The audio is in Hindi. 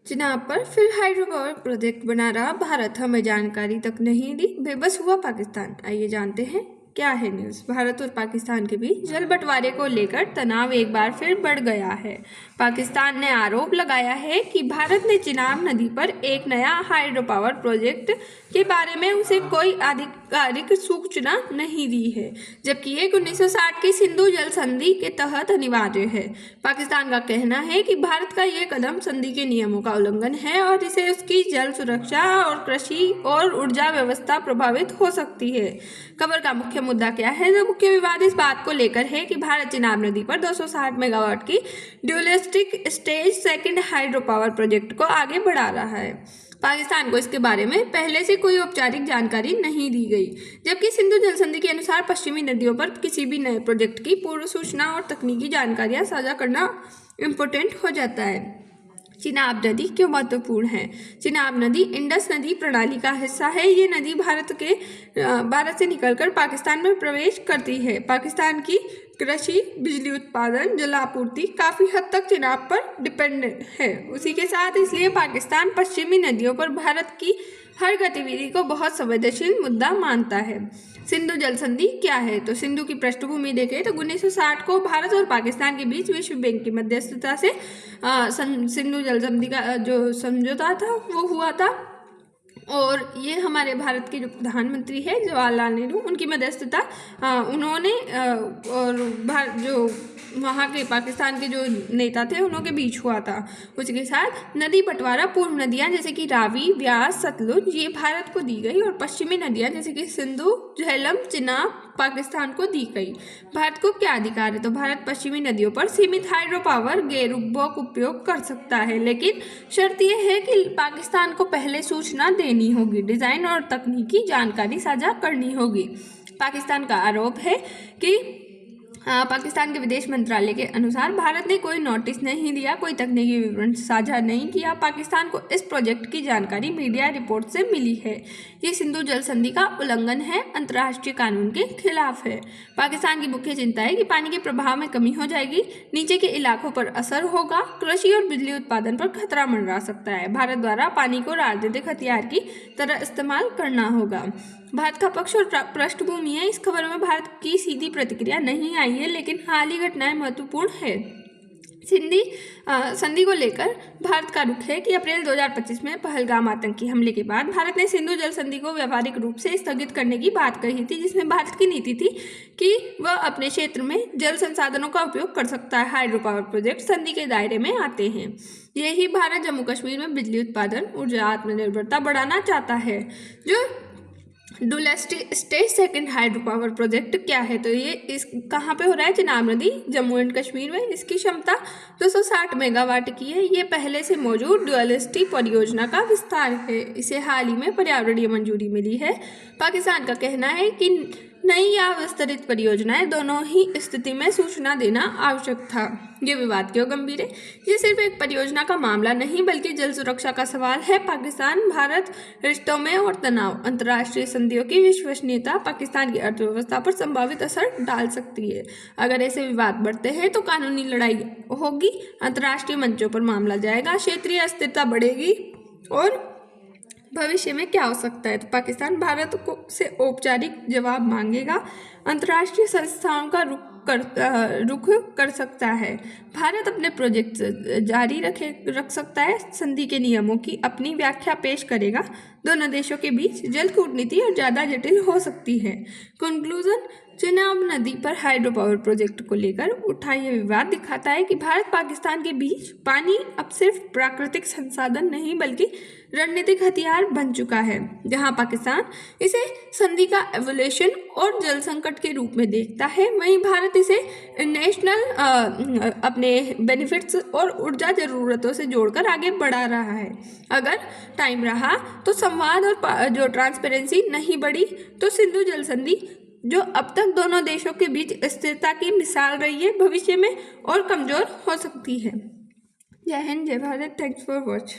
चिनाब पर फिर हाइड्रो पावर प्रोजेक्ट बना रहा भारत, हमें जानकारी तक नहीं दी, बेबस हुआ पाकिस्तान। आइए जानते हैं क्या है न्यूज़। भारत और पाकिस्तान के बीच जल बंटवारे को लेकर तनाव एक बार फिर बढ़ गया है। पाकिस्तान ने आरोप लगाया है कि भारत ने चिनाब नदी पर एक नया हाइड्रो पावर प्रोजेक्ट के बारे में उसे कोई आधिकारिक सूचना नहीं दी है, जबकि ये 1960 की सिंधु जल संधि के तहत अनिवार्य है। पाकिस्तान का कहना है कि भारत का ये कदम संधि के नियमों का उल्लंघन है और इससे उसकी जल सुरक्षा और कृषि और ऊर्जा व्यवस्था प्रभावित हो सकती है। खबर का मुख्य मुद्दा क्या है? तो मुख्य विवाद इस बात को लेकर है कि भारत चिनाब नदी पर 260 मेगावाट की Dulhasti stage second hydro power project को आगे बढ़ा रहा है। पाकिस्तान को इसके बारे में पहले से कोई औपचारिक जानकारी नहीं दी गई, जबकि सिंधु जल संधि के अनुसार पश्चिमी नदियों पर किसी भी नए प्रोजेक्ट की पूर्व सूचना और तकनीकी जानकारियां साझा करना इम्पोर्टेंट हो जाता है। चिनाब नदी क्यों महत्वपूर्ण है? चिनाब नदी इंडस नदी प्रणाली का हिस्सा है। ये नदी भारत से निकलकर पाकिस्तान में प्रवेश करती है। पाकिस्तान की कृषि, बिजली उत्पादन, जल आपूर्ति काफ़ी हद तक चिनाब पर डिपेंडेंट है। उसी के साथ इसलिए पाकिस्तान पश्चिमी नदियों पर भारत की हर गतिविधि को बहुत संवेदनशील मुद्दा मानता है। सिंधु जल संधि क्या है? तो सिंधु की पृष्ठभूमि देखें तो 1960 को भारत और पाकिस्तान के बीच विश्व बैंक की मध्यस्थता से सिंधु जल संधि का जो समझौता था वो हुआ था, और ये हमारे भारत के जो प्रधानमंत्री है जवाहरलाल नेहरू, उनकी मध्यस्थता उन्होंने और जो वहाँ के पाकिस्तान के जो नेता थे उनके बीच हुआ था। उसके साथ नदी बंटवारा, पूर्व नदियाँ जैसे कि रावी, व्यास, सतलुज ये भारत को दी गई और पश्चिमी नदियाँ जैसे कि सिंधु, झेलम, चिनाब पाकिस्तान को दी गई। भारत को क्या अधिकार है? तो भारत पश्चिमी नदियों पर सीमित हाइड्रो पावर गैर उपयोग कर सकता है, लेकिन शर्त यह है कि पाकिस्तान को पहले सूचना देनी होगी, डिज़ाइन और तकनीकी जानकारी साझा करनी होगी। पाकिस्तान का आरोप है कि पाकिस्तान के विदेश मंत्रालय के अनुसार भारत ने कोई नोटिस नहीं दिया, कोई तकनीकी विवरण साझा नहीं किया। पाकिस्तान को इस प्रोजेक्ट की जानकारी मीडिया रिपोर्ट से मिली है। ये सिंधु जल संधि का उल्लंघन है, अंतर्राष्ट्रीय कानून के खिलाफ है। पाकिस्तान की मुख्य चिंता है कि पानी के प्रभाव में कमी हो जाएगी, नीचे के इलाकों पर असर होगा, कृषि और बिजली उत्पादन पर खतरा मंडरा सकता है। भारत द्वारा पानी को राजनीतिक हथियार की तरह इस्तेमाल करना होगा। भारत का पक्ष और पृष्ठभूमि है। इस खबर में भारत की सीधी प्रतिक्रिया नहीं आई है, लेकिन हाल ही घटनाएं महत्वपूर्ण है। संधि को लेकर भारत का रुख है कि अप्रैल 2025 में पहलगाम आतंकी हमले के बाद भारत ने सिंधु जल संधि को व्यावहारिक रूप से स्थगित करने की बात कही थी, जिसमें भारत की नीति थी कि वह अपने क्षेत्र में जल संसाधनों का उपयोग कर सकता है। हाइड्रो पावर प्रोजेक्ट संधि के दायरे में आते हैं। यही भारत जम्मू कश्मीर में बिजली उत्पादन, ऊर्जा आत्मनिर्भरता बढ़ाना चाहता है। जो Dulhasti stage second hydro power project क्या है? तो ये इस कहाँ पे हो रहा है? चिनाब नदी, जम्मू एंड कश्मीर में। इसकी क्षमता 260 मेगावाट की है। ये पहले से मौजूद डुअलिस्टिक परियोजना का विस्तार है। इसे हाल ही में पर्यावरणीय मंजूरी मिली है। पाकिस्तान का कहना है कि नई या विस्तृत परियोजनाएं दोनों ही स्थिति में सूचना देना आवश्यक था। ये विवाद क्यों गंभीर है? ये सिर्फ एक परियोजना का मामला नहीं बल्कि जल सुरक्षा का सवाल है। पाकिस्तान भारत रिश्तों में और तनाव, अंतर्राष्ट्रीय संधियों की विश्वसनीयता पाकिस्तान की अर्थव्यवस्था पर संभावित असर डाल सकती है। अगर ऐसे विवाद बढ़ते हैं तो कानूनी लड़ाई होगी, अंतर्राष्ट्रीय मंचों पर मामला जाएगा, क्षेत्रीय अस्थिरता बढ़ेगी और भविष्य में क्या हो सकता है? तो पाकिस्तान भारत को से औपचारिक जवाब मांगेगा, अंतर्राष्ट्रीय संस्थाओं का रुख कर सकता है। भारत अपने प्रोजेक्ट जारी रख सकता है, संधि के नियमों की अपनी व्याख्या पेश करेगा। दोनों देशों के बीच जल कूटनीति और ज़्यादा जटिल हो सकती है। कंक्लूजन, चिनाब नदी पर हाइड्रो पावर प्रोजेक्ट को लेकर उठा यह विवाद दिखाता है कि भारत पाकिस्तान के बीच पानी अब सिर्फ प्राकृतिक संसाधन नहीं बल्कि रणनीतिक हथियार बन चुका है। जहां पाकिस्तान इसे संधि का एवोल्यूशन और जल संकट के रूप में देखता है, वहीं भारत इसे नेशनल अपने बेनिफिट्स और ऊर्जा ज़रूरतों से जोड़कर आगे बढ़ा रहा है। अगर टाइम रहा तो संवाद और जो ट्रांसपेरेंसी नहीं बढ़ी तो सिंधु जल संधि जो अब तक दोनों देशों के बीच स्थिरता की मिसाल रही है, भविष्य में और कमज़ोर हो सकती है। जय हिंद, जय भारत। Thanks for watch.